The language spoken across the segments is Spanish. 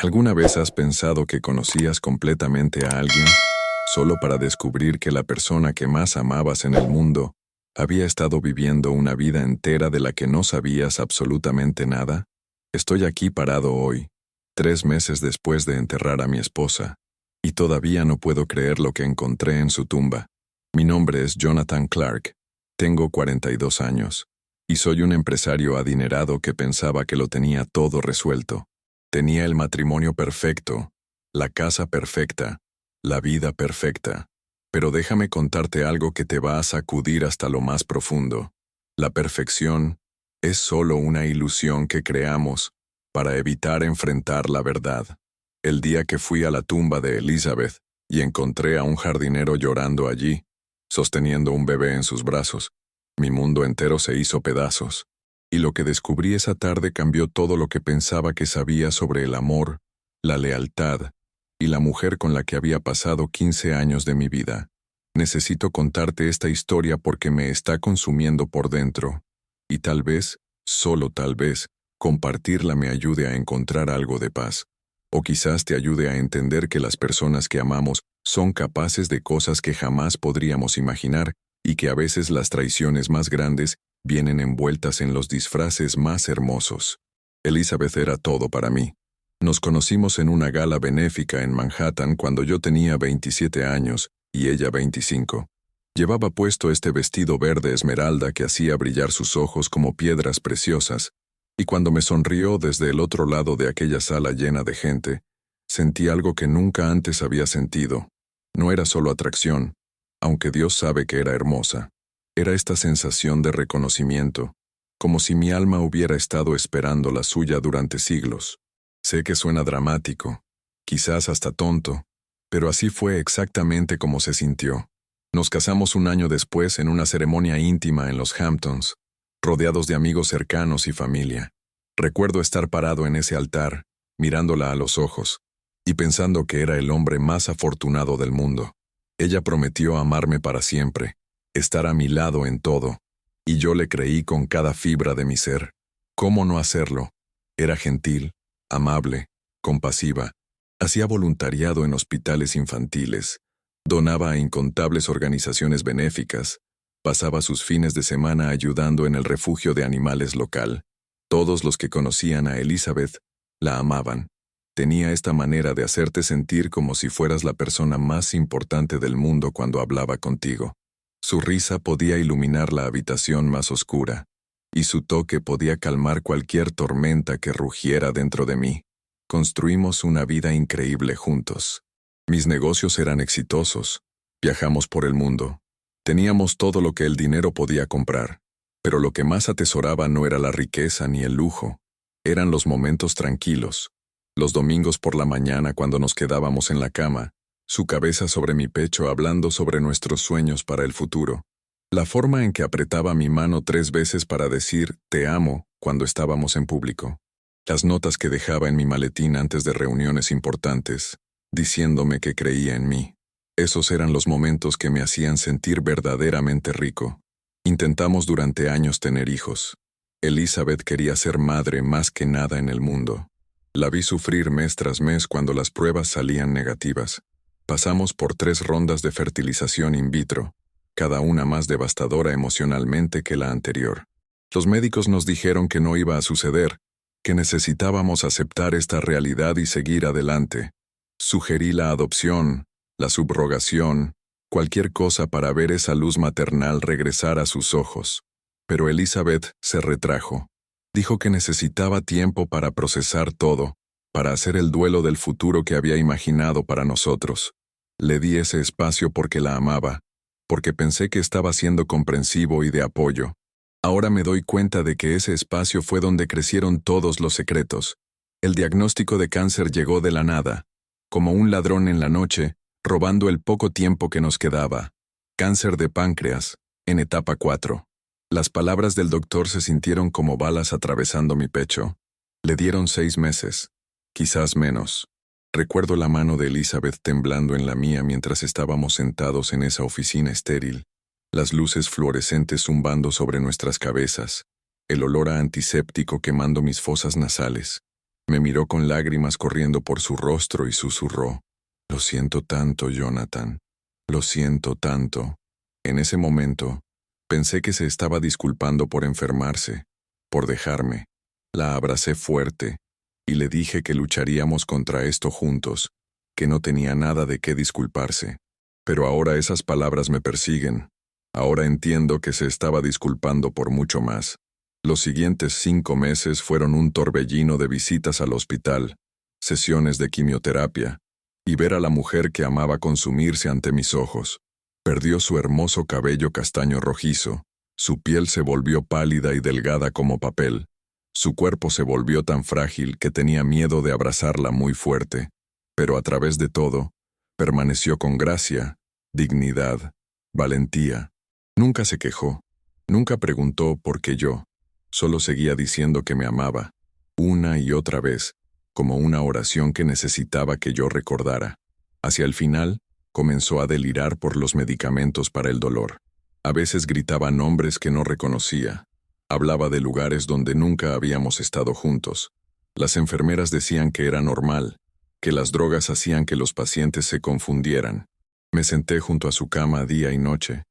¿Alguna vez has pensado que conocías completamente a alguien solo para descubrir que la persona que más amabas en el mundo había estado viviendo una vida entera de la que no sabías absolutamente nada? Estoy aquí parado hoy, 3 meses después de enterrar a mi esposa, y todavía no puedo creer lo que encontré en su tumba. Mi nombre es Jonathan Clark, tengo 42 años, y soy un empresario adinerado que pensaba que lo tenía todo resuelto. Tenía el matrimonio perfecto, la casa perfecta, la vida perfecta. Pero déjame contarte algo que te va a sacudir hasta lo más profundo. La perfección es solo una ilusión que creamos para evitar enfrentar la verdad. El día que fui a la tumba de Elizabeth y encontré a un jardinero llorando allí, sosteniendo un bebé en sus brazos, mi mundo entero se hizo pedazos. Y lo que descubrí esa tarde cambió todo lo que pensaba que sabía sobre el amor, la lealtad y la mujer con la que había pasado 15 años de mi vida. Necesito contarte esta historia porque me está consumiendo por dentro, y tal vez, solo tal vez, compartirla me ayude a encontrar algo de paz. O quizás te ayude a entender que las personas que amamos son capaces de cosas que jamás podríamos imaginar y que a veces las traiciones más grandes vienen envueltas en los disfraces más hermosos. Elizabeth era todo para mí. Nos conocimos en una gala benéfica en Manhattan cuando yo tenía 27 años y ella 25. Llevaba puesto este vestido verde esmeralda que hacía brillar sus ojos como piedras preciosas, y cuando me sonrió desde el otro lado de aquella sala llena de gente, sentí algo que nunca antes había sentido. No era solo atracción, aunque Dios sabe que era hermosa. Era esta sensación de reconocimiento, como si mi alma hubiera estado esperando la suya durante siglos. Sé que suena dramático, quizás hasta tonto, pero así fue exactamente como se sintió. Nos casamos un año después en una ceremonia íntima en los Hamptons, rodeados de amigos cercanos y familia. Recuerdo estar parado en ese altar, mirándola a los ojos, y pensando que era el hombre más afortunado del mundo. Ella prometió amarme para siempre, estar a mi lado en todo, y yo le creí con cada fibra de mi ser. ¿Cómo no hacerlo? Era gentil, amable, compasiva, hacía voluntariado en hospitales infantiles, donaba a incontables organizaciones benéficas, pasaba sus fines de semana ayudando en el refugio de animales local. Todos los que conocían a Elizabeth la amaban. Tenía esta manera de hacerte sentir como si fueras la persona más importante del mundo cuando hablaba contigo. Su risa podía iluminar la habitación más oscura, y su toque podía calmar cualquier tormenta que rugiera dentro de mí. Construimos una vida increíble juntos. Mis negocios eran exitosos. Viajamos por el mundo. Teníamos todo lo que el dinero podía comprar, pero lo que más atesoraba no era la riqueza ni el lujo. Eran los momentos tranquilos. Los domingos por la mañana cuando nos quedábamos en la cama, su cabeza sobre mi pecho hablando sobre nuestros sueños para el futuro. La forma en que apretaba mi mano 3 veces para decir «te amo» cuando estábamos en público. Las notas que dejaba en mi maletín antes de reuniones importantes, diciéndome que creía en mí. Esos eran los momentos que me hacían sentir verdaderamente rico. Intentamos durante años tener hijos. Elizabeth quería ser madre más que nada en el mundo. La vi sufrir mes tras mes cuando las pruebas salían negativas. Pasamos por 3 rondas de fertilización in vitro, cada una más devastadora emocionalmente que la anterior. Los médicos nos dijeron que no iba a suceder, que necesitábamos aceptar esta realidad y seguir adelante. Sugerí la adopción, la subrogación, cualquier cosa para ver esa luz maternal regresar a sus ojos. Pero Elizabeth se retrajo. Dijo que necesitaba tiempo para procesar todo, para hacer el duelo del futuro que había imaginado para nosotros. Le di ese espacio porque la amaba, porque pensé que estaba siendo comprensivo y de apoyo. Ahora me doy cuenta de que ese espacio fue donde crecieron todos los secretos. El diagnóstico de cáncer llegó de la nada, como un ladrón en la noche, robando el poco tiempo que nos quedaba. Cáncer de páncreas, en etapa 4. Las palabras del doctor se sintieron como balas atravesando mi pecho. Le dieron 6 meses, quizás menos. Recuerdo la mano de Elizabeth temblando en la mía mientras estábamos sentados en esa oficina estéril, las luces fluorescentes zumbando sobre nuestras cabezas, el olor a antiséptico quemando mis fosas nasales. Me miró con lágrimas corriendo por su rostro y susurró: «Lo siento tanto, Jonathan. Lo siento tanto». En ese momento, pensé que se estaba disculpando por enfermarse, por dejarme. La abracé fuerte y le dije que lucharíamos contra esto juntos, que no tenía nada de qué disculparse. Pero ahora esas palabras me persiguen. Ahora entiendo que se estaba disculpando por mucho más. Los siguientes 5 meses fueron un torbellino de visitas al hospital, sesiones de quimioterapia, y ver a la mujer que amaba consumirse ante mis ojos. Perdió su hermoso cabello castaño rojizo, su piel se volvió pálida y delgada como papel, su cuerpo se volvió tan frágil que tenía miedo de abrazarla muy fuerte, pero a través de todo, permaneció con gracia, dignidad, valentía. Nunca se quejó, nunca preguntó por qué yo, solo seguía diciendo que me amaba, una y otra vez, como una oración que necesitaba que yo recordara. Hacia el final, comenzó a delirar por los medicamentos para el dolor. A veces gritaba nombres que no reconocía. Hablaba de lugares donde nunca habíamos estado juntos. Las enfermeras decían que era normal, que las drogas hacían que los pacientes se confundieran. Me senté junto a su cama día y noche,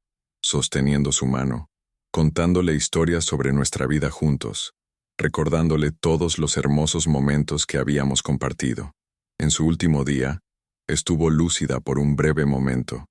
sosteniendo su mano, contándole historias sobre nuestra vida juntos, recordándole todos los hermosos momentos que habíamos compartido. En su último día, estuvo lúcida por un breve momento.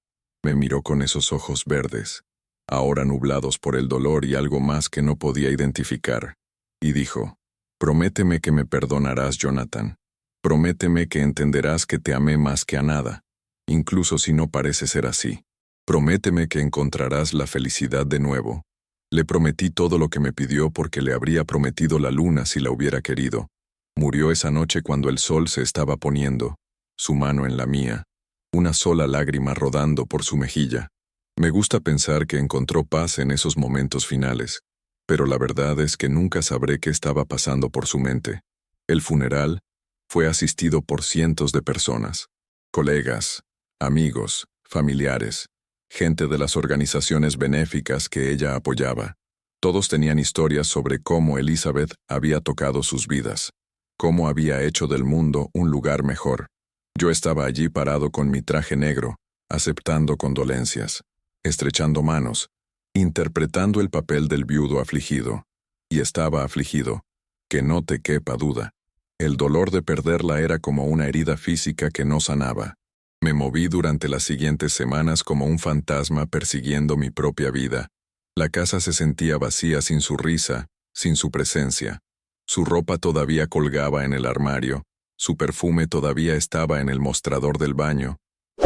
Me miró con esos ojos verdes, ahora nublados por el dolor y algo más que no podía identificar, y dijo: «Prométeme que me perdonarás, Jonathan. Prométeme que entenderás que te amé más que a nada, incluso si no parece ser así. Prométeme que encontrarás la felicidad de nuevo». Le prometí todo lo que me pidió porque le habría prometido la luna si la hubiera querido. Murió esa noche cuando el sol se estaba poniendo, su mano en la mía, una sola lágrima rodando por su mejilla. Me gusta pensar que encontró paz en esos momentos finales, pero la verdad es que nunca sabré qué estaba pasando por su mente. El funeral fue asistido por cientos de personas, colegas, amigos, familiares, gente de las organizaciones benéficas que ella apoyaba. Todos tenían historias sobre cómo Elizabeth había tocado sus vidas, cómo había hecho del mundo un lugar mejor. Yo estaba allí parado con mi traje negro, aceptando condolencias, estrechando manos, interpretando el papel del viudo afligido. Y estaba afligido, que no te quepa duda. El dolor de perderla era como una herida física que no sanaba. Me moví durante las siguientes semanas como un fantasma persiguiendo mi propia vida. La casa se sentía vacía sin su risa, sin su presencia. Su ropa todavía colgaba en el armario, su perfume todavía estaba en el mostrador del baño,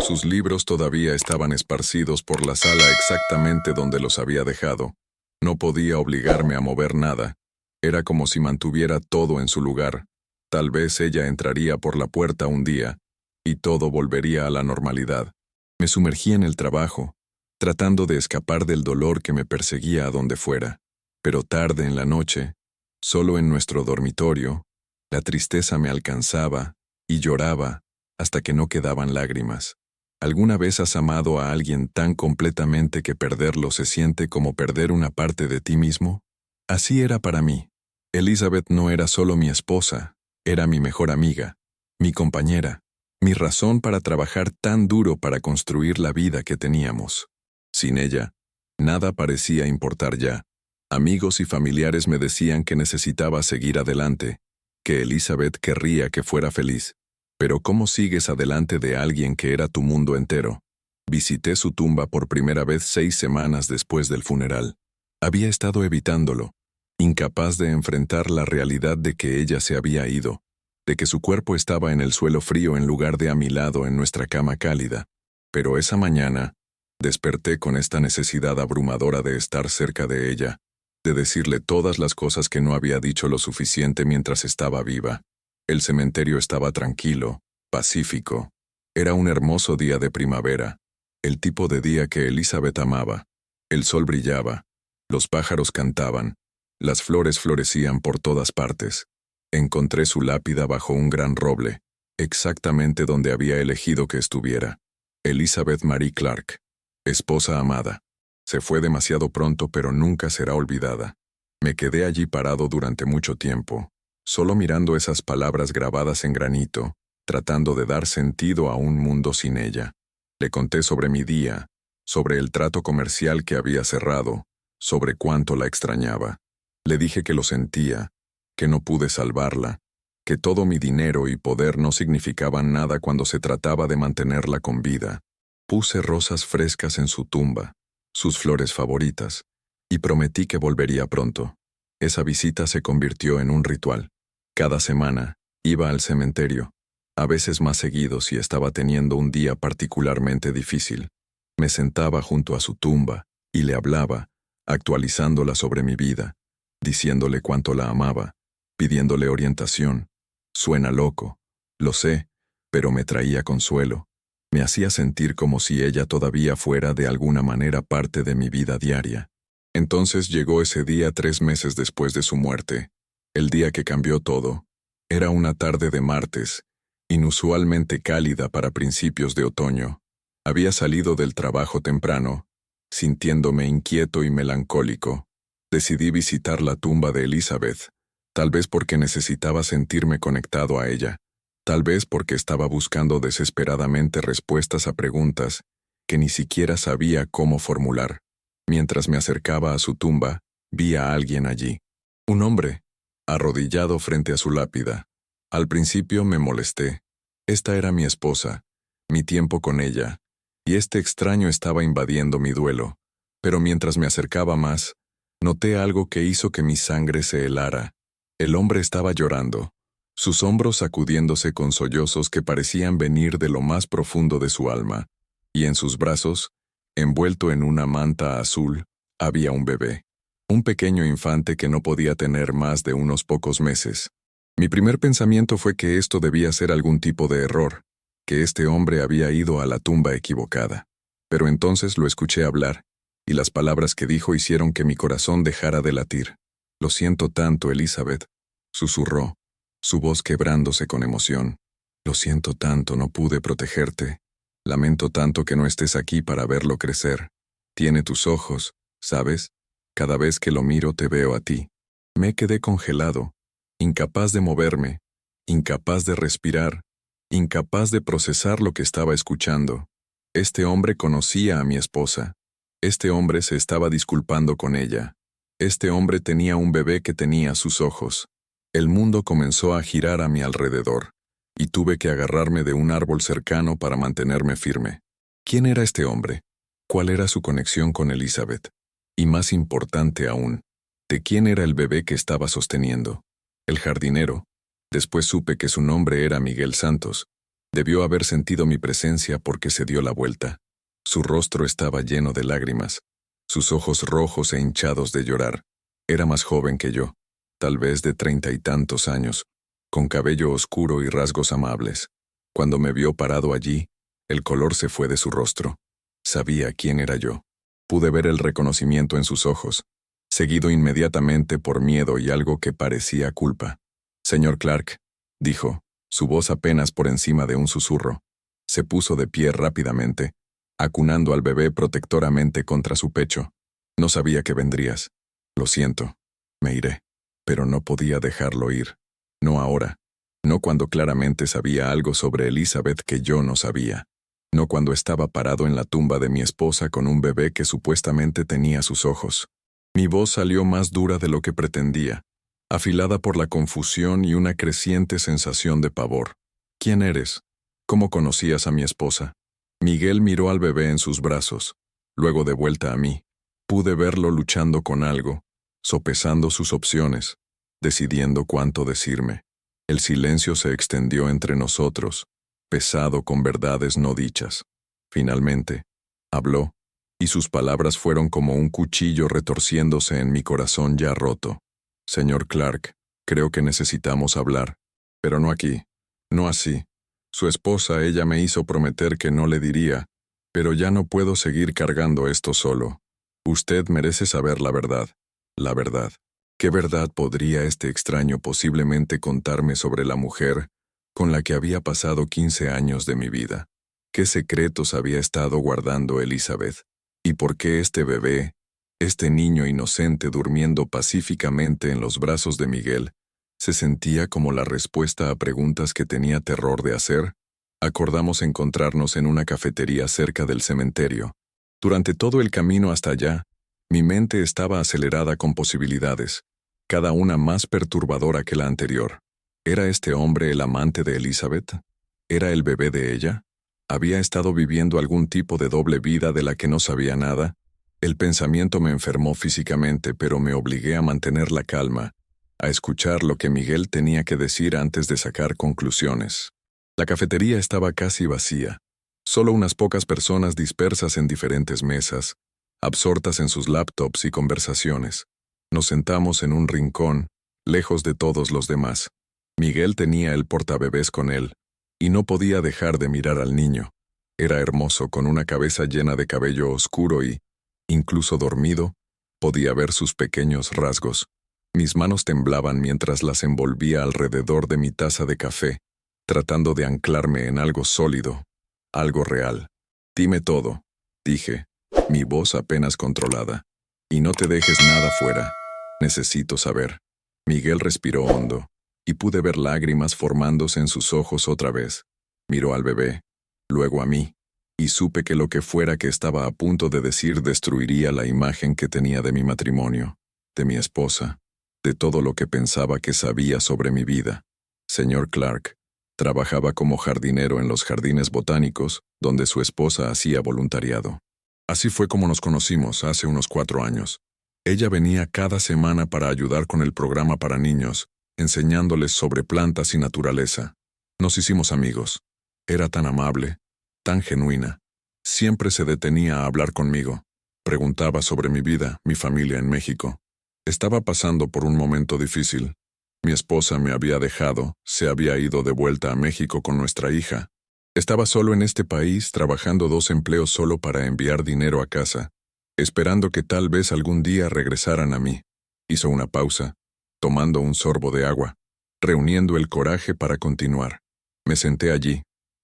sus libros todavía estaban esparcidos por la sala exactamente donde los había dejado. No podía obligarme a mover nada. Era como si mantuviera todo en su lugar. Tal vez ella entraría por la puerta un día, y todo volvería a la normalidad. Me sumergí en el trabajo, tratando de escapar del dolor que me perseguía a donde fuera. Pero tarde en la noche, solo en nuestro dormitorio, la tristeza me alcanzaba y lloraba hasta que no quedaban lágrimas. ¿Alguna vez has amado a alguien tan completamente que perderlo se siente como perder una parte de ti mismo? Así era para mí. Elizabeth no era solo mi esposa, era mi mejor amiga, mi compañera, mi razón para trabajar tan duro para construir la vida que teníamos. Sin ella, nada parecía importar ya. Amigos y familiares me decían que necesitaba seguir adelante, que Elizabeth querría que fuera feliz. Pero ¿cómo sigues adelante de alguien que era tu mundo entero? Visité su tumba por primera vez 6 semanas después del funeral. Había estado evitándolo, incapaz de enfrentar la realidad de que ella se había ido, de que su cuerpo estaba en el suelo frío en lugar de a mi lado en nuestra cama cálida. Pero esa mañana, desperté con esta necesidad abrumadora de estar cerca de ella, de decirle todas las cosas que no había dicho lo suficiente mientras estaba viva. El cementerio estaba tranquilo, pacífico. Era un hermoso día de primavera, el tipo de día que Elizabeth amaba. El sol brillaba, los pájaros cantaban, las flores florecían por todas partes. Encontré su lápida bajo un gran roble, exactamente donde había elegido que estuviera. Elizabeth Marie Clark, esposa amada. Se fue demasiado pronto, pero nunca será olvidada. Me quedé allí parado durante mucho tiempo, solo mirando esas palabras grabadas en granito, tratando de dar sentido a un mundo sin ella. Le conté sobre mi día, sobre el trato comercial que había cerrado, sobre cuánto la extrañaba. Le dije que lo sentía, que no pude salvarla, que todo mi dinero y poder no significaban nada cuando se trataba de mantenerla con vida. Puse rosas frescas en su tumba, sus flores favoritas, y prometí que volvería pronto. Esa visita se convirtió en un ritual. Cada semana, iba al cementerio, a veces más seguido si estaba teniendo un día particularmente difícil. Me sentaba junto a su tumba y le hablaba, actualizándola sobre mi vida, diciéndole cuánto la amaba, pidiéndole orientación. Suena loco, lo sé, pero me traía consuelo. Me hacía sentir como si ella todavía fuera de alguna manera parte de mi vida diaria. Entonces llegó ese día 3 meses después de su muerte, el día que cambió todo. Era una tarde de martes, inusualmente cálida para principios de otoño. Había salido del trabajo temprano, sintiéndome inquieto y melancólico. Decidí visitar la tumba de Elizabeth, tal vez porque necesitaba sentirme conectado a ella, tal vez porque estaba buscando desesperadamente respuestas a preguntas que ni siquiera sabía cómo formular. Mientras me acercaba a su tumba, vi a alguien allí. Un hombre, arrodillado frente a su lápida. Al principio me molesté. Esta era mi esposa, mi tiempo con ella, y este extraño estaba invadiendo mi duelo. Pero mientras me acercaba más, noté algo que hizo que mi sangre se helara. El hombre estaba llorando, sus hombros sacudiéndose con sollozos que parecían venir de lo más profundo de su alma, y en sus brazos, envuelto en una manta azul, había un bebé. Un pequeño infante que no podía tener más de unos pocos meses. Mi primer pensamiento fue que esto debía ser algún tipo de error, que este hombre había ido a la tumba equivocada. Pero entonces lo escuché hablar, y las palabras que dijo hicieron que mi corazón dejara de latir. «Lo siento tanto, Elizabeth», susurró, su voz quebrándose con emoción. «Lo siento tanto, no pude protegerte. Lamento tanto que no estés aquí para verlo crecer. Tiene tus ojos, ¿sabes? Cada vez que lo miro te veo a ti». Me quedé congelado, incapaz de moverme, incapaz de respirar, incapaz de procesar lo que estaba escuchando. Este hombre conocía a mi esposa. Este hombre se estaba disculpando con ella. Este hombre tenía un bebé que tenía sus ojos. El mundo comenzó a girar a mi alrededor, y tuve que agarrarme de un árbol cercano para mantenerme firme. ¿Quién era este hombre? ¿Cuál era su conexión con Elizabeth? Y más importante aún, ¿de quién era el bebé que estaba sosteniendo? El jardinero. Después supe que su nombre era Miguel Santos. Debió haber sentido mi presencia porque se dio la vuelta. Su rostro estaba lleno de lágrimas, sus ojos rojos e hinchados de llorar. Era más joven que yo, tal vez de 30 y tantos años, con cabello oscuro y rasgos amables. Cuando me vio parado allí, el color se fue de su rostro. Sabía quién era yo. Pude ver el reconocimiento en sus ojos, seguido inmediatamente por miedo y algo que parecía culpa. «Señor Clark», dijo, su voz apenas por encima de un susurro. Se puso de pie rápidamente, acunando al bebé protectoramente contra su pecho. «No sabía que vendrías. Lo siento. Me iré». Pero no podía dejarlo ir. No ahora. No cuando claramente sabía algo sobre Elizabeth que yo no sabía. No cuando estaba parado en la tumba de mi esposa con un bebé que supuestamente tenía sus ojos. Mi voz salió más dura de lo que pretendía, afilada por la confusión y una creciente sensación de pavor. «¿Quién eres? ¿Cómo conocías a mi esposa?» Miguel miró al bebé en sus brazos, luego de vuelta a mí. Pude verlo luchando con algo, sopesando sus opciones, decidiendo cuánto decirme. El silencio se extendió entre nosotros, pesado con verdades no dichas. Finalmente, habló, y sus palabras fueron como un cuchillo retorciéndose en mi corazón ya roto. «Señor Clark, creo que necesitamos hablar, pero no aquí, no así. Su esposa, ella me hizo prometer que no le diría, pero ya no puedo seguir cargando esto solo. Usted merece saber la verdad. La verdad. ¿Qué verdad podría este extraño posiblemente contarme sobre la mujer con la que había pasado 15 años de mi vida? ¿Qué secretos había estado guardando Elizabeth? ¿Y por qué este bebé, este niño inocente durmiendo pacíficamente en los brazos de Miguel, Se sentía como la respuesta a preguntas que tenía terror de hacer. Acordamos encontrarnos en una cafetería cerca del cementerio. Durante todo el camino hasta allá, mi mente estaba acelerada con posibilidades, cada una más perturbadora que la anterior. ¿Era este hombre el amante de Elizabeth? ¿Era el bebé de ella? ¿Había estado viviendo algún tipo de doble vida de la que no sabía nada? El pensamiento me enfermó físicamente, pero me obligué a mantener la calma, a escuchar lo que Miguel tenía que decir antes de sacar conclusiones. La cafetería estaba casi vacía, solo unas pocas personas dispersas en diferentes mesas, absortas en sus laptops y conversaciones. Nos sentamos en un rincón, lejos de todos los demás. Miguel tenía el portabebés con él, y no podía dejar de mirar al niño. Era hermoso, con una cabeza llena de cabello oscuro y, incluso dormido, podía ver sus pequeños rasgos. Mis manos temblaban mientras las envolvía alrededor de mi taza de café, tratando de anclarme en algo sólido, algo real. Dime todo, dije, mi voz apenas controlada. Y no te dejes nada fuera. Necesito saber. Miguel respiró hondo, y pude ver lágrimas formándose en sus ojos otra vez. Miró al bebé, luego a mí, y supe que lo que fuera que estaba a punto de decir destruiría la imagen que tenía de mi matrimonio, de mi esposa, de todo lo que pensaba que sabía sobre mi vida. Señor Clark trabajaba como jardinero en los jardines botánicos, donde su esposa hacía voluntariado. Así fue como nos conocimos hace unos 4 años. Ella venía cada semana para ayudar con el programa para niños, enseñándoles sobre plantas y naturaleza. Nos hicimos amigos. Era tan amable, tan genuina. Siempre se detenía a hablar conmigo. Preguntaba sobre mi vida, mi familia en México. Estaba pasando por un momento difícil. Mi esposa me había dejado, se había ido de vuelta a México con nuestra hija. Estaba solo en este país, trabajando 2 empleos solo para enviar dinero a casa, esperando que tal vez algún día regresaran a mí. Hizo una pausa, tomando un sorbo de agua, reuniendo el coraje para continuar. Me senté allí,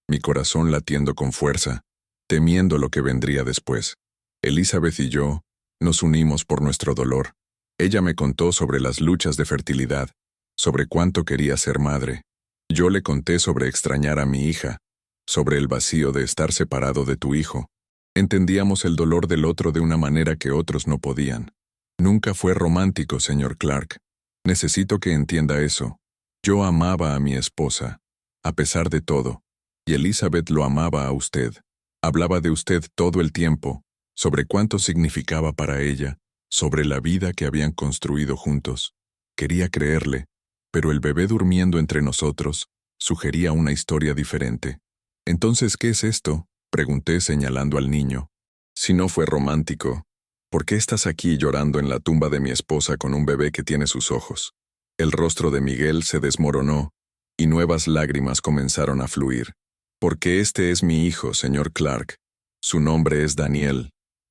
mi corazón latiendo con fuerza, temiendo lo que vendría después. Elizabeth y yo nos unimos por nuestro dolor. Ella me contó sobre las luchas de fertilidad, sobre cuánto quería ser madre. Yo le conté sobre extrañar a mi hija, sobre el vacío de estar separado de tu hijo. Entendíamos el dolor del otro de una manera que otros no podían. Nunca fue romántico, señor Clark. Necesito que entienda eso. Yo amaba a mi esposa, a pesar de todo, y Elizabeth lo amaba a usted. Hablaba de usted todo el tiempo, sobre cuánto significaba para ella, sobre la vida que habían construido juntos. Quería creerle, pero el bebé durmiendo entre nosotros sugería una historia diferente. Entonces, ¿qué es esto?, pregunté señalando al niño. Si no fue romántico, ¿por qué estás aquí llorando en la tumba de mi esposa con un bebé que tiene sus ojos? El rostro de Miguel se desmoronó, y nuevas lágrimas comenzaron a fluir. Porque este es mi hijo, señor Clark. Su nombre es Daniel,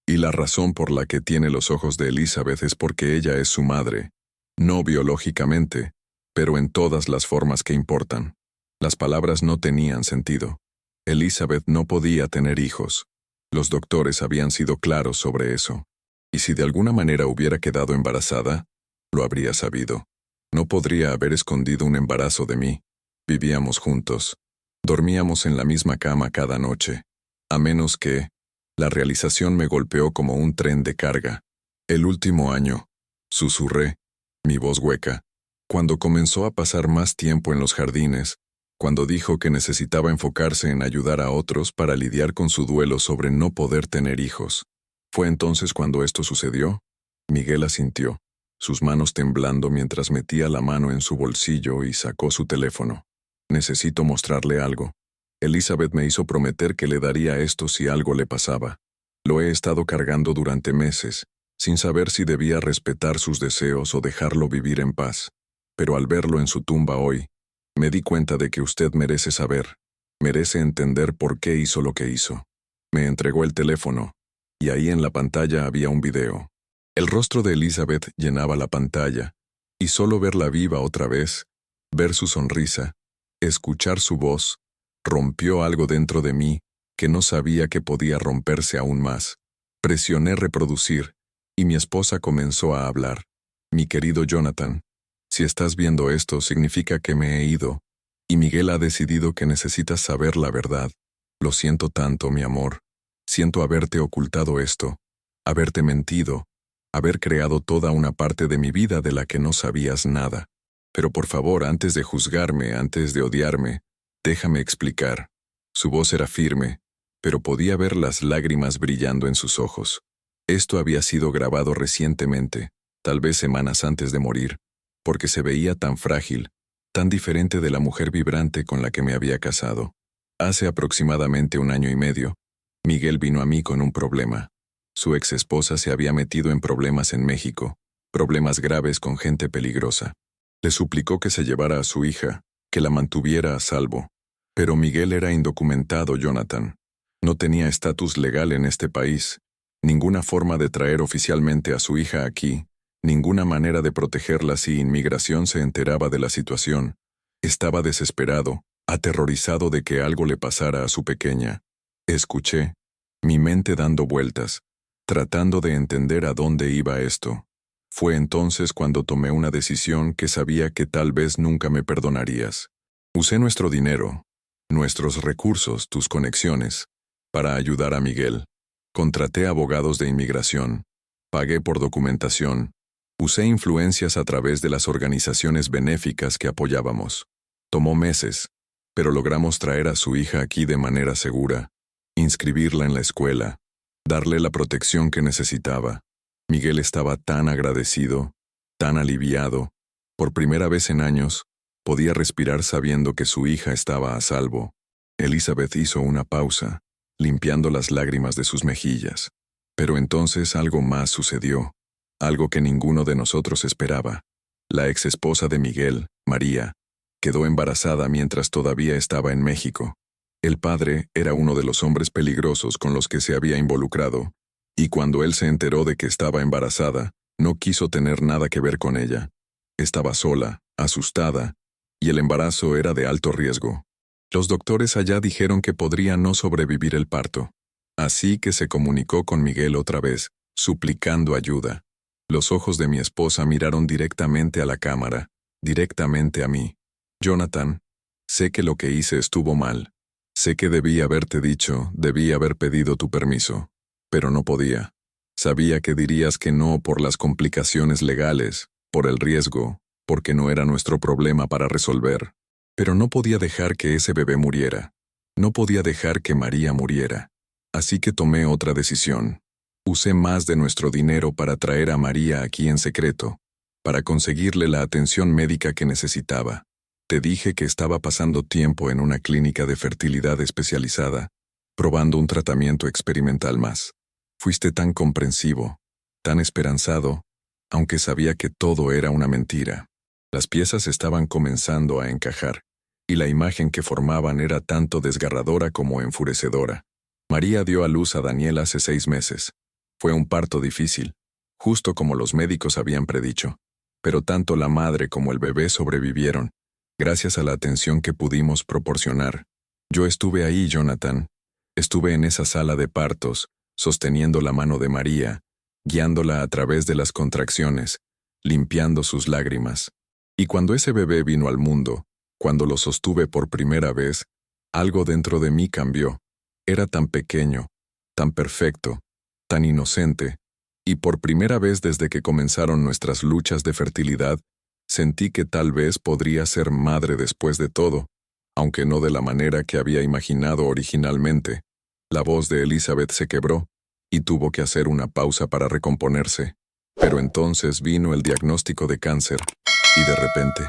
y la razón por la que tiene los ojos de Elizabeth es porque ella es su madre. No biológicamente, pero en todas las formas que importan. Las palabras no tenían sentido. Elizabeth no podía tener hijos. Los doctores habían sido claros sobre eso. Y si de alguna manera hubiera quedado embarazada, lo habría sabido. No podría haber escondido un embarazo de mí. Vivíamos juntos. Dormíamos en la misma cama cada noche. A menos que, la realización me golpeó como un tren de carga. El último año, susurré, mi voz hueca, cuando comenzó a pasar más tiempo en los jardines, cuando dijo que necesitaba enfocarse en ayudar a otros para lidiar con su duelo sobre no poder tener hijos. ¿Fue entonces cuando esto sucedió? Miguel asintió, sus manos temblando mientras metía la mano en su bolsillo y sacó su teléfono. Necesito mostrarle algo. Elizabeth me hizo prometer que le daría esto si algo le pasaba. Lo he estado cargando durante meses, sin saber si debía respetar sus deseos o dejarlo vivir en paz. Pero al verlo en su tumba hoy, me di cuenta de que usted merece saber, merece entender por qué hizo lo que hizo. Me entregó el teléfono, y ahí en la pantalla había un video. El rostro de Elizabeth llenaba la pantalla, y solo verla viva otra vez, ver su sonrisa, escuchar su voz, rompió algo dentro de mí que no sabía que podía romperse aún más. Presioné reproducir, y mi esposa comenzó a hablar. Mi querido Jonathan, Si estás viendo esto, significa que me he ido, y Miguel ha decidido que necesitas saber la verdad. Lo siento tanto, mi amor. Siento haberte ocultado esto, haberte mentido, haber creado toda una parte de mi vida de la que no sabías nada. Pero por favor, antes de juzgarme, antes de odiarme, déjame explicar. Su voz era firme, pero podía ver las lágrimas brillando en sus ojos. Esto había sido grabado recientemente, tal vez semanas antes de morir, porque se veía tan frágil, tan diferente de la mujer vibrante con la que me había casado. Hace aproximadamente 1 año y medio, Miguel vino a mí con un problema. Su ex esposa se había metido en problemas en México, problemas graves con gente peligrosa. Le suplicó que se llevara a su hija, que la mantuviera a salvo. Pero Miguel era indocumentado, Jonathan. No tenía estatus legal en este país, ninguna forma de traer oficialmente a su hija aquí, ninguna manera de protegerla si inmigración se enteraba de la situación. Estaba desesperado, aterrorizado de que algo le pasara a su pequeña. Escuché, mi mente dando vueltas, tratando de entender a dónde iba esto. Fue entonces cuando tomé una decisión que sabía que tal vez nunca me perdonarías. Usé nuestro dinero, nuestros recursos, tus conexiones, para ayudar a Miguel. Contraté abogados de inmigración, pagué por documentación, usé influencias a través de las organizaciones benéficas que apoyábamos. Tomó meses, pero logramos traer a su hija aquí de manera segura, inscribirla en la escuela, darle la protección que necesitaba. Miguel estaba tan agradecido, tan aliviado. Por primera vez en años, podía respirar sabiendo que su hija estaba a salvo. Elizabeth hizo una pausa, limpiando las lágrimas de sus mejillas. Pero entonces algo más sucedió, algo que ninguno de nosotros esperaba. La ex esposa de Miguel, María, quedó embarazada mientras todavía estaba en México. El padre era uno de los hombres peligrosos con los que se había involucrado, y cuando él se enteró de que estaba embarazada, no quiso tener nada que ver con ella. Estaba sola, asustada, y el embarazo era de alto riesgo. Los doctores allá dijeron que podría no sobrevivir el parto. Así que se comunicó con Miguel otra vez, suplicando ayuda. Los ojos de mi esposa miraron directamente a la cámara, directamente a mí. Jonathan, sé que lo que hice estuvo mal. Sé que debí haberte dicho, debí haber pedido tu permiso. Pero no podía. Sabía que dirías que no por las complicaciones legales, por el riesgo, porque no era nuestro problema para resolver. Pero no podía dejar que ese bebé muriera. No podía dejar que María muriera. Así que tomé otra decisión. Usé más de nuestro dinero para traer a María aquí en secreto, para conseguirle la atención médica que necesitaba. Te dije que estaba pasando tiempo en una clínica de fertilidad especializada, probando un tratamiento experimental más. Fuiste tan comprensivo, tan esperanzado, aunque sabía que todo era una mentira. Las piezas estaban comenzando a encajar, y la imagen que formaban era tanto desgarradora como enfurecedora. María dio a luz a Daniel hace 6 meses. Fue un parto difícil, justo como los médicos habían predicho, pero tanto la madre como el bebé sobrevivieron, gracias a la atención que pudimos proporcionar. Yo estuve ahí, Jonathan. Estuve en esa sala de partos, sosteniendo la mano de María, guiándola a través de las contracciones, limpiando sus lágrimas. Y cuando ese bebé vino al mundo, cuando lo sostuve por primera vez, algo dentro de mí cambió. Era tan pequeño, tan perfecto, tan inocente, y por primera vez desde que comenzaron nuestras luchas de fertilidad, sentí que tal vez podría ser madre después de todo, aunque no de la manera que había imaginado originalmente. La voz de Elizabeth se quebró, y tuvo que hacer una pausa para recomponerse. Pero entonces vino el diagnóstico de cáncer, y de repente,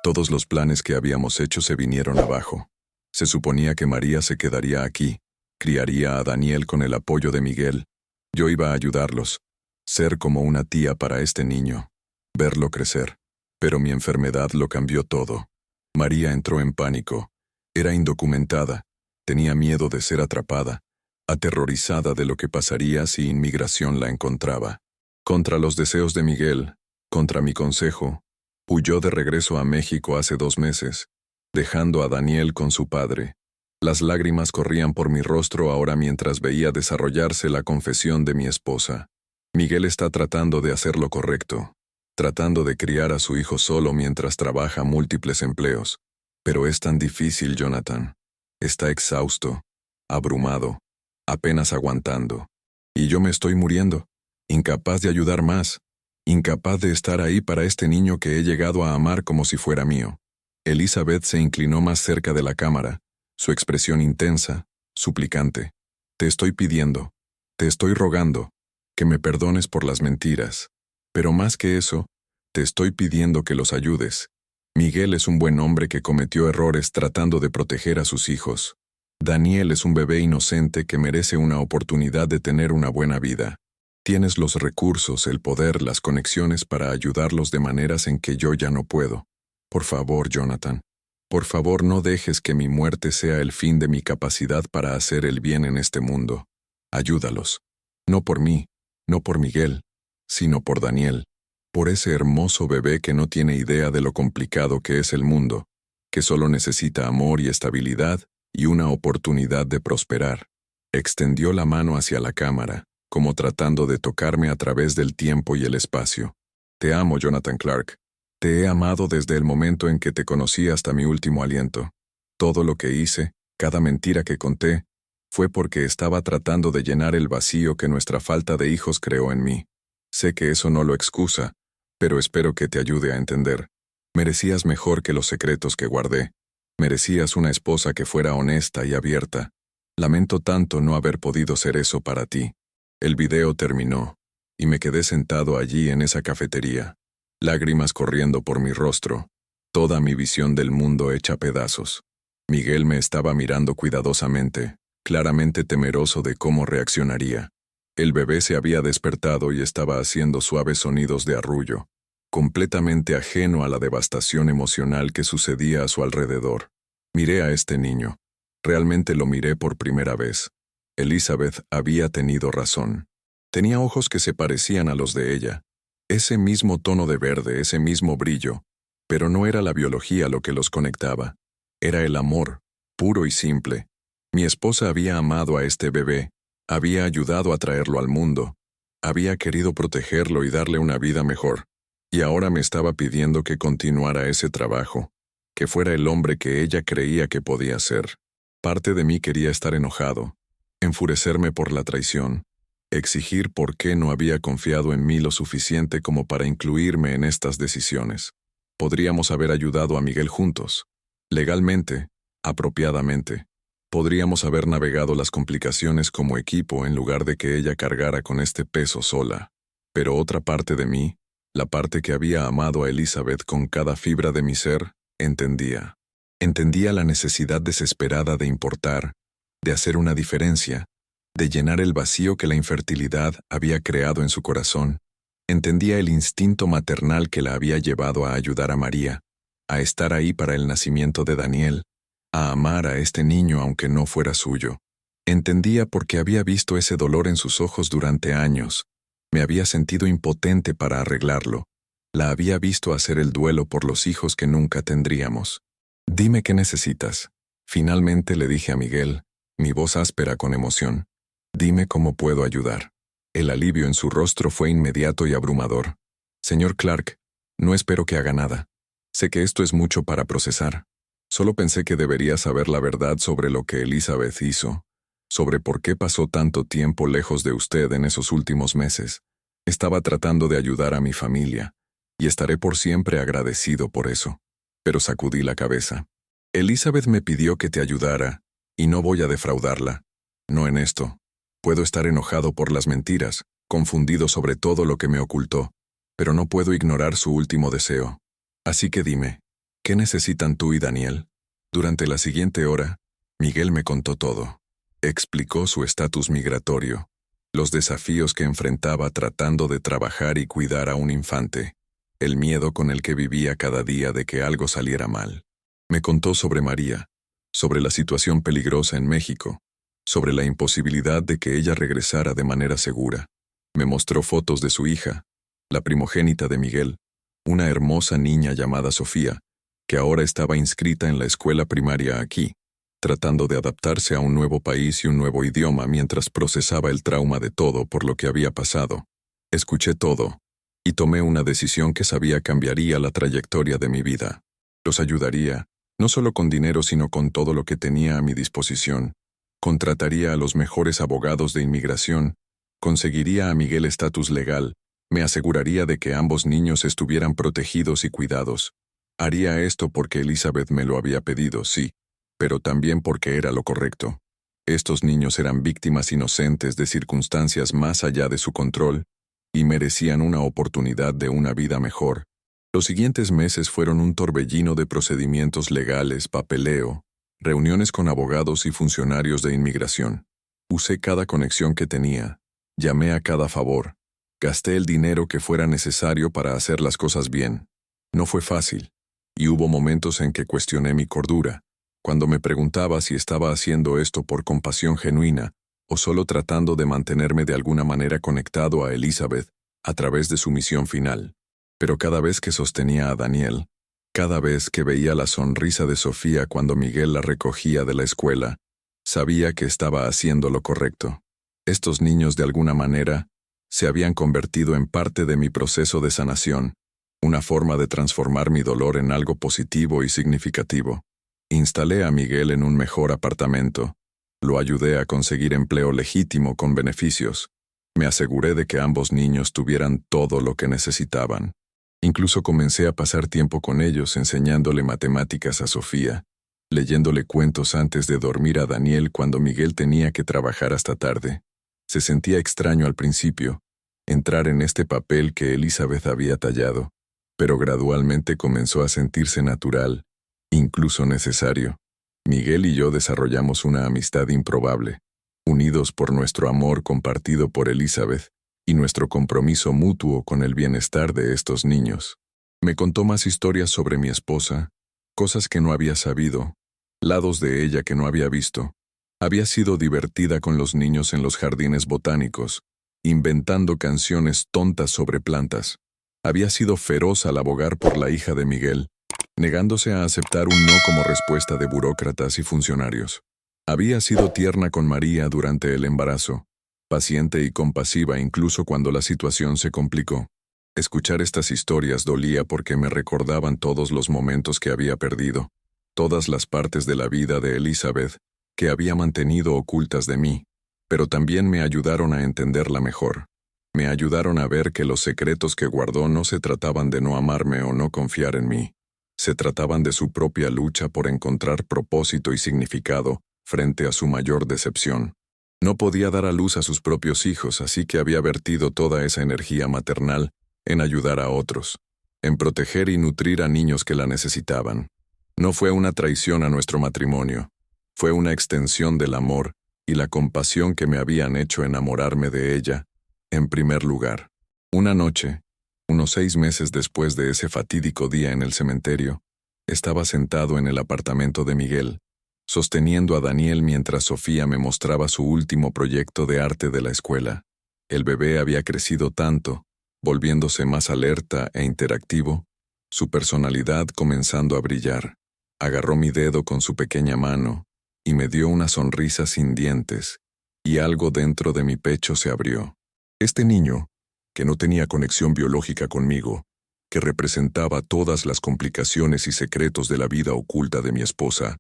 todos los planes que habíamos hecho se vinieron abajo. Se suponía que María se quedaría aquí, criaría a Daniel con el apoyo de Miguel. Yo iba a ayudarlos, ser como una tía para este niño, verlo crecer. Pero mi enfermedad lo cambió todo. María entró en pánico. Era indocumentada. Tenía miedo de ser atrapada, aterrorizada de lo que pasaría si inmigración la encontraba. Contra los deseos de Miguel, contra mi consejo, huyó de regreso a México hace 2 meses, dejando a Daniel con su padre. Las lágrimas corrían por mi rostro ahora mientras veía desarrollarse la confesión de mi esposa. Miguel está tratando de hacer lo correcto, tratando de criar a su hijo solo mientras trabaja múltiples empleos. Pero es tan difícil, Jonathan. Está exhausto, abrumado, apenas aguantando. Y yo me estoy muriendo, incapaz de ayudar más, incapaz de estar ahí para este niño que he llegado a amar como si fuera mío. Elizabeth se inclinó más cerca de la cámara, su expresión intensa, suplicante. Te estoy pidiendo, te estoy rogando, que me perdones por las mentiras. Pero más que eso, te estoy pidiendo que los ayudes. Miguel es un buen hombre que cometió errores tratando de proteger a sus hijos. Daniel es un bebé inocente que merece una oportunidad de tener una buena vida. Tienes los recursos, el poder, las conexiones para ayudarlos de maneras en que yo ya no puedo. Por favor, Jonathan, por favor no dejes que mi muerte sea el fin de mi capacidad para hacer el bien en este mundo. Ayúdalos. No por mí, no por Miguel, sino por Daniel. Por ese hermoso bebé que no tiene idea de lo complicado que es el mundo, que solo necesita amor y estabilidad y una oportunidad de prosperar. Extendió la mano hacia la cámara, como tratando de tocarme a través del tiempo y el espacio. Te amo, Jonathan Clark. Te he amado desde el momento en que te conocí hasta mi último aliento. Todo lo que hice, cada mentira que conté, fue porque estaba tratando de llenar el vacío que nuestra falta de hijos creó en mí. Sé que eso no lo excusa, pero espero que te ayude a entender. Merecías mejor que los secretos que guardé. Merecías una esposa que fuera honesta y abierta. Lamento tanto no haber podido ser eso para ti. El video terminó, y me quedé sentado allí en esa cafetería, lágrimas corriendo por mi rostro, toda mi visión del mundo hecha pedazos. Miguel me estaba mirando cuidadosamente, claramente temeroso de cómo reaccionaría. El bebé se había despertado y estaba haciendo suaves sonidos de arrullo, completamente ajeno a la devastación emocional que sucedía a su alrededor. Miré a este niño. Realmente lo miré por primera vez. Elizabeth había tenido razón. Tenía ojos que se parecían a los de ella. Ese mismo tono de verde, ese mismo brillo. Pero no era la biología lo que los conectaba. Era el amor, puro y simple. Mi esposa había amado a este bebé. Había ayudado a traerlo al mundo. Había querido protegerlo y darle una vida mejor. Y ahora me estaba pidiendo que continuara ese trabajo, que fuera el hombre que ella creía que podía ser. Parte de mí quería estar enojado, enfurecerme por la traición, exigir por qué no había confiado en mí lo suficiente como para incluirme en estas decisiones. Podríamos haber ayudado a Miguel juntos, legalmente, apropiadamente. Podríamos haber navegado las complicaciones como equipo en lugar de que ella cargara con este peso sola. Pero otra parte de mí, la parte que había amado a Elizabeth con cada fibra de mi ser, entendía. Entendía la necesidad desesperada de importar, de hacer una diferencia, de llenar el vacío que la infertilidad había creado en su corazón. Entendía el instinto maternal que la había llevado a ayudar a María, a estar ahí para el nacimiento de Daniel, a amar a este niño aunque no fuera suyo. Entendía porque había visto ese dolor en sus ojos durante años. Me había sentido impotente para arreglarlo. La había visto hacer el duelo por los hijos que nunca tendríamos. Dime qué necesitas. Finalmente le dije a Miguel, mi voz áspera con emoción. Dime cómo puedo ayudar. El alivio en su rostro fue inmediato y abrumador. Señor Clark, no espero que haga nada. Sé que esto es mucho para procesar. Solo pensé que debería saber la verdad sobre lo que Elizabeth hizo, sobre por qué pasó tanto tiempo lejos de usted en esos últimos meses. Estaba tratando de ayudar a mi familia, y estaré por siempre agradecido por eso. Pero sacudí la cabeza. Elizabeth me pidió que te ayudara, y no voy a defraudarla. No en esto. Puedo estar enojado por las mentiras, confundido sobre todo lo que me ocultó, pero no puedo ignorar su último deseo. Así que dime, ¿qué necesitan tú y Daniel? Durante la siguiente hora, Miguel me contó todo. Explicó su estatus migratorio, los desafíos que enfrentaba tratando de trabajar y cuidar a un infante, el miedo con el que vivía cada día de que algo saliera mal. Me contó sobre María, sobre la situación peligrosa en México, sobre la imposibilidad de que ella regresara de manera segura. Me mostró fotos de su hija, la primogénita de Miguel, una hermosa niña llamada Sofía, que ahora estaba inscrita en la escuela primaria aquí, tratando de adaptarse a un nuevo país y un nuevo idioma mientras procesaba el trauma de todo por lo que había pasado. Escuché todo, y tomé una decisión que sabía cambiaría la trayectoria de mi vida. Los ayudaría, no solo con dinero sino con todo lo que tenía a mi disposición. Contrataría a los mejores abogados de inmigración, conseguiría a Miguel estatus legal, me aseguraría de que ambos niños estuvieran protegidos y cuidados. Haría esto porque Elizabeth me lo había pedido, sí, pero también porque era lo correcto. Estos niños eran víctimas inocentes de circunstancias más allá de su control, y merecían una oportunidad de una vida mejor. Los siguientes meses fueron un torbellino de procedimientos legales, papeleo, reuniones con abogados y funcionarios de inmigración. Usé cada conexión que tenía, llamé a cada favor, gasté el dinero que fuera necesario para hacer las cosas bien. No fue fácil, y hubo momentos en que cuestioné mi cordura, cuando me preguntaba si estaba haciendo esto por compasión genuina o solo tratando de mantenerme de alguna manera conectado a Elizabeth a través de su misión final. Pero cada vez que sostenía a Daniel, cada vez que veía la sonrisa de Sofía cuando Miguel la recogía de la escuela, sabía que estaba haciendo lo correcto. Estos niños, de alguna manera, se habían convertido en parte de mi proceso de sanación, una forma de transformar mi dolor en algo positivo y significativo. Instalé a Miguel en un mejor apartamento. Lo ayudé a conseguir empleo legítimo con beneficios. Me aseguré de que ambos niños tuvieran todo lo que necesitaban. Incluso comencé a pasar tiempo con ellos enseñándole matemáticas a Sofía, leyéndole cuentos antes de dormir a Daniel cuando Miguel tenía que trabajar hasta tarde. Se sentía extraño al principio, entrar en este papel que Elizabeth había tallado, pero gradualmente comenzó a sentirse natural, incluso necesario. Miguel y yo desarrollamos una amistad improbable, unidos por nuestro amor compartido por Elizabeth y nuestro compromiso mutuo con el bienestar de estos niños. Me contó más historias sobre mi esposa, cosas que no había sabido, lados de ella que no había visto. Había sido divertida con los niños en los jardines botánicos, inventando canciones tontas sobre plantas. Había sido feroz al abogar por la hija de Miguel, negándose a aceptar un no como respuesta de burócratas y funcionarios. Había sido tierna con María durante el embarazo, paciente y compasiva incluso cuando la situación se complicó. Escuchar estas historias dolía porque me recordaban todos los momentos que había perdido, todas las partes de la vida de Elizabeth que había mantenido ocultas de mí, pero también me ayudaron a entenderla mejor. Me ayudaron a ver que los secretos que guardó no se trataban de no amarme o no confiar en mí. Se trataban de su propia lucha por encontrar propósito y significado frente a su mayor decepción. No podía dar a luz a sus propios hijos, así que había vertido toda esa energía maternal en ayudar a otros, en proteger y nutrir a niños que la necesitaban. No fue una traición a nuestro matrimonio, fue una extensión del amor y la compasión que me habían hecho enamorarme de ella, en primer lugar. Una noche, unos 6 meses después de ese fatídico día en el cementerio, estaba sentado en el apartamento de Miguel, sosteniendo a Daniel mientras Sofía me mostraba su último proyecto de arte de la escuela. El bebé había crecido tanto, volviéndose más alerta e interactivo, su personalidad comenzando a brillar. Agarró mi dedo con su pequeña mano y me dio una sonrisa sin dientes, y algo dentro de mi pecho se abrió. Este niño, que no tenía conexión biológica conmigo, que representaba todas las complicaciones y secretos de la vida oculta de mi esposa,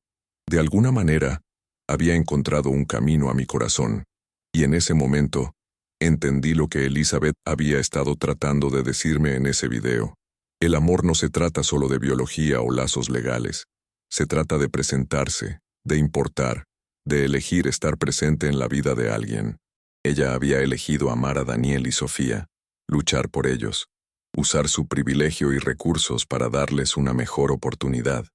de alguna manera, había encontrado un camino a mi corazón, y en ese momento, entendí lo que Elizabeth había estado tratando de decirme en ese video. El amor no se trata solo de biología o lazos legales, se trata de presentarse, de importar, de elegir estar presente en la vida de alguien. Ella había elegido amar a Daniel y Sofía, luchar por ellos, usar su privilegio y recursos para darles una mejor oportunidad,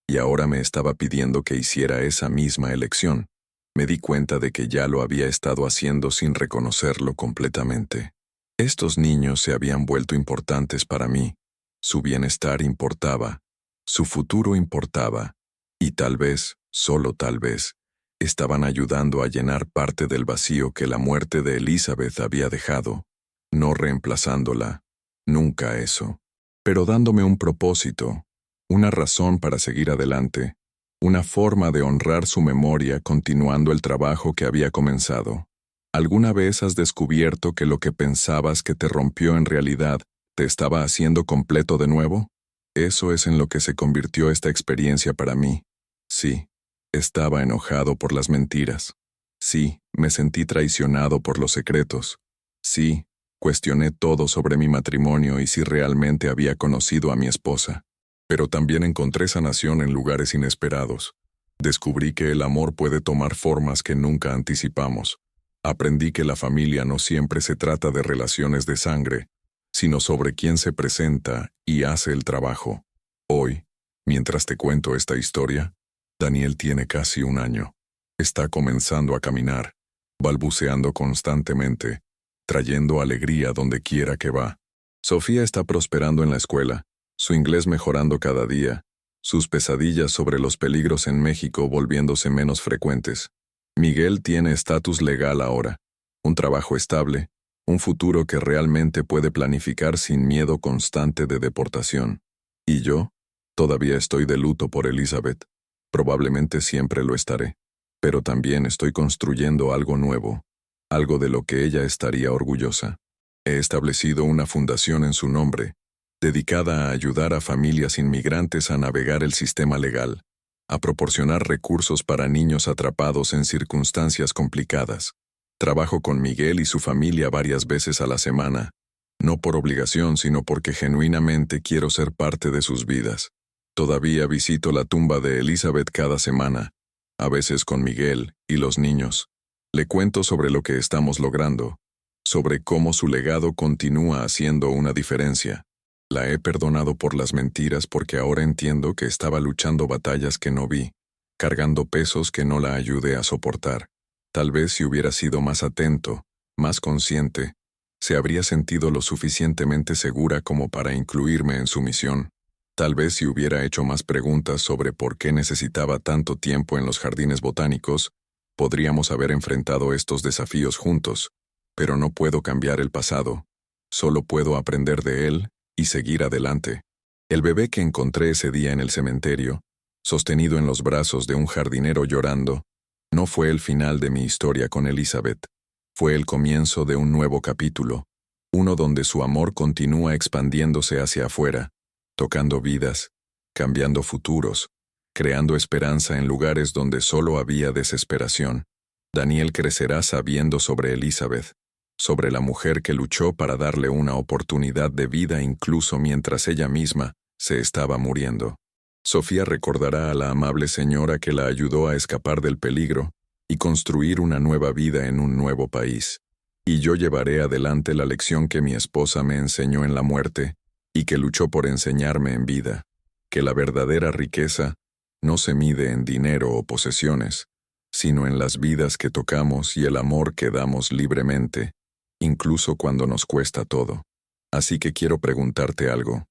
y ahora me estaba pidiendo que hiciera esa misma elección. Me di cuenta de que ya lo había estado haciendo sin reconocerlo completamente. Estos niños se habían vuelto importantes para mí, su bienestar importaba, su futuro importaba, y tal vez, solo tal vez, estaban ayudando a llenar parte del vacío que la muerte de Elizabeth había dejado, no reemplazándola, nunca eso, pero dándome un propósito, una razón para seguir adelante, una forma de honrar su memoria continuando el trabajo que había comenzado. ¿Alguna vez has descubierto que lo que pensabas que te rompió en realidad ¿Te estaba haciendo completo de nuevo? Eso es en lo que se convirtió esta experiencia para mí. Sí, estaba enojado por las mentiras. Sí, me sentí traicionado por los secretos. Sí, cuestioné todo sobre mi matrimonio y si realmente había conocido a mi esposa. Pero también encontré sanación en lugares inesperados. Descubrí que el amor puede tomar formas que nunca anticipamos. Aprendí que la familia no siempre se trata de relaciones de sangre, sino sobre quién se presenta y hace el trabajo. Hoy, mientras te cuento esta historia, Daniel tiene casi 1 año. Está comenzando a caminar, balbuceando constantemente, trayendo alegría donde quiera que va. Sofía está prosperando en la escuela, su inglés mejorando cada día, sus pesadillas sobre los peligros en México volviéndose menos frecuentes. Miguel tiene estatus legal ahora, un trabajo estable, un futuro que realmente puede planificar sin miedo constante de deportación. Y yo, todavía estoy de luto por Elizabeth. Probablemente siempre lo estaré. Pero también estoy construyendo algo nuevo, algo de lo que ella estaría orgullosa. He establecido una fundación en su nombre, dedicada a ayudar a familias inmigrantes a navegar el sistema legal, a proporcionar recursos para niños atrapados en circunstancias complicadas. Trabajo con Miguel y su familia varias veces a la semana, no por obligación, sino porque genuinamente quiero ser parte de sus vidas. Todavía visito la tumba de Elizabeth cada semana, a veces con Miguel y los niños. Le cuento sobre lo que estamos logrando, sobre cómo su legado continúa haciendo una diferencia. La he perdonado por las mentiras porque ahora entiendo que estaba luchando batallas que no vi, cargando pesos que no la ayudé a soportar. Tal vez si hubiera sido más atento, más consciente, se habría sentido lo suficientemente segura como para incluirme en su misión. Tal vez si hubiera hecho más preguntas sobre por qué necesitaba tanto tiempo en los jardines botánicos, podríamos haber enfrentado estos desafíos juntos, pero no puedo cambiar el pasado. Solo puedo aprender de él y seguir adelante. El bebé que encontré ese día en el cementerio, sostenido en los brazos de un jardinero llorando, no fue el final de mi historia con Elizabeth. Fue el comienzo de un nuevo capítulo, uno donde su amor continúa expandiéndose hacia afuera, tocando vidas, cambiando futuros, creando esperanza en lugares donde solo había desesperación. Daniel crecerá sabiendo sobre Elizabeth, sobre la mujer que luchó para darle una oportunidad de vida incluso mientras ella misma se estaba muriendo. Sofía recordará a la amable señora que la ayudó a escapar del peligro y construir una nueva vida en un nuevo país. Y yo llevaré adelante la lección que mi esposa me enseñó en la muerte y que luchó por enseñarme en vida, que la verdadera riqueza no se mide en dinero o posesiones, sino en las vidas que tocamos y el amor que damos libremente, incluso cuando nos cuesta todo. Así que quiero preguntarte algo.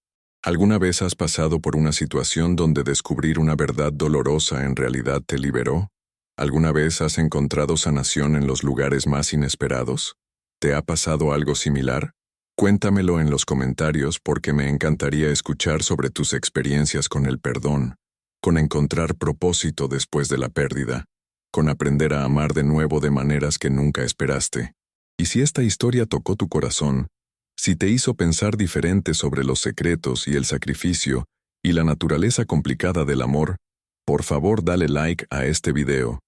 ¿Alguna vez has pasado por una situación donde descubrir una verdad dolorosa en realidad te liberó? ¿Alguna vez has encontrado sanación en los lugares más inesperados? ¿Te ha pasado algo similar? Cuéntamelo en los comentarios porque me encantaría escuchar sobre tus experiencias con el perdón, con encontrar propósito después de la pérdida, con aprender a amar de nuevo de maneras que nunca esperaste. Y si esta historia tocó tu corazón, si te hizo pensar diferente sobre los secretos y el sacrificio y la naturaleza complicada del amor, por favor dale like a este video.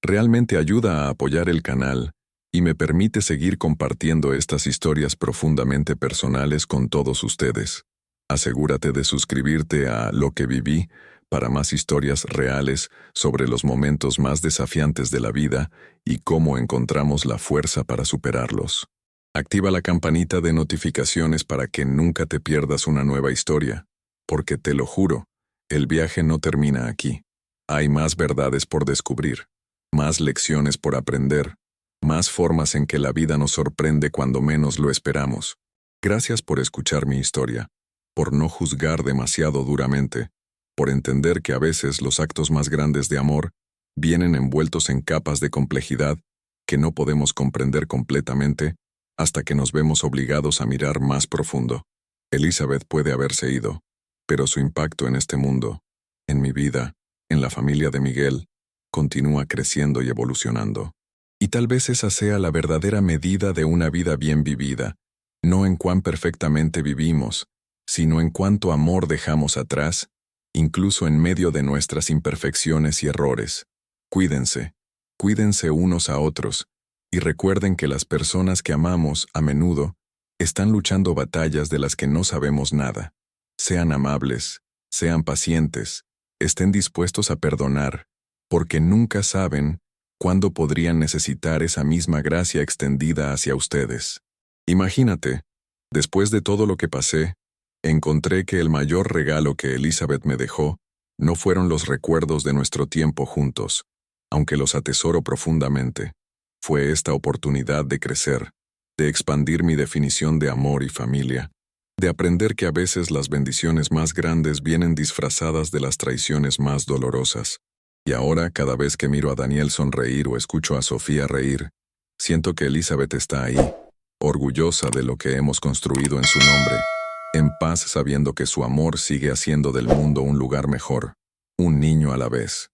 Realmente ayuda a apoyar el canal y me permite seguir compartiendo estas historias profundamente personales con todos ustedes. Asegúrate de suscribirte a Lo que viví para más historias reales sobre los momentos más desafiantes de la vida y cómo encontramos la fuerza para superarlos. Activa la campanita de notificaciones para que nunca te pierdas una nueva historia, porque te lo juro, el viaje no termina aquí. Hay más verdades por descubrir, más lecciones por aprender, más formas en que la vida nos sorprende cuando menos lo esperamos. Gracias por escuchar mi historia, por no juzgar demasiado duramente, por entender que a veces los actos más grandes de amor vienen envueltos en capas de complejidad que no podemos comprender completamente hasta que nos vemos obligados a mirar más profundo. Elizabeth puede haberse ido, pero su impacto en este mundo, en mi vida, en la familia de Miguel, continúa creciendo y evolucionando. Y tal vez esa sea la verdadera medida de una vida bien vivida, no en cuán perfectamente vivimos, sino en cuánto amor dejamos atrás, incluso en medio de nuestras imperfecciones y errores. Cuídense, cuídense unos a otros, y recuerden que las personas que amamos, a menudo, están luchando batallas de las que no sabemos nada. Sean amables, sean pacientes, estén dispuestos a perdonar, porque nunca saben cuándo podrían necesitar esa misma gracia extendida hacia ustedes. Imagínate, después de todo lo que pasé, encontré que el mayor regalo que Elizabeth me dejó no fueron los recuerdos de nuestro tiempo juntos, aunque los atesoro profundamente. Fue esta oportunidad de crecer, de expandir mi definición de amor y familia, de aprender que a veces las bendiciones más grandes vienen disfrazadas de las traiciones más dolorosas. Y ahora, cada vez que miro a Daniel sonreír o escucho a Sofía reír, siento que Elizabeth está ahí, orgullosa de lo que hemos construido en su nombre, en paz sabiendo que su amor sigue haciendo del mundo un lugar mejor, un niño a la vez.